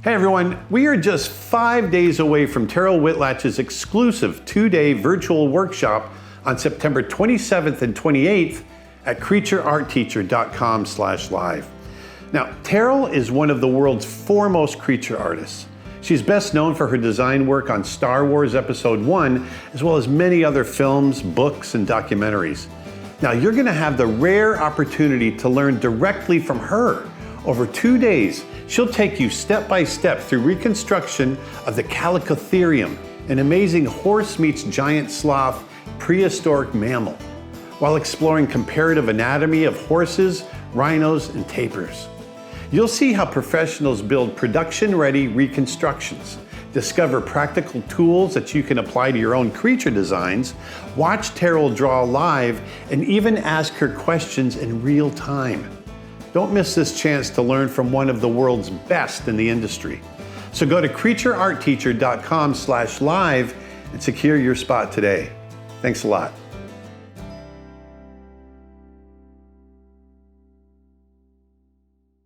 Hey everyone, we are just 5 days away from Terryl Whitlatch's exclusive 2-day virtual workshop on September 27th and 28th at creatureartteacher.com/live. Now, Terryl is one of the world's foremost creature artists. She's best known for her design work on Star Wars Episode 1, as well as many other films, books, and documentaries. Now, you're going to have the rare opportunity to learn directly from her. Over 2 days, she'll take you step by step through reconstruction of the Calicotherium, an amazing horse meets giant sloth prehistoric mammal, while exploring comparative anatomy of horses, rhinos, and tapirs. You'll see how professionals build production-ready reconstructions, discover practical tools that you can apply to your own creature designs, watch Terryl draw live, and even ask her questions in real time. Don't miss this chance to learn from one of the world's best in the industry. So go to creatureartteacher.com/live and secure your spot today. Thanks a lot.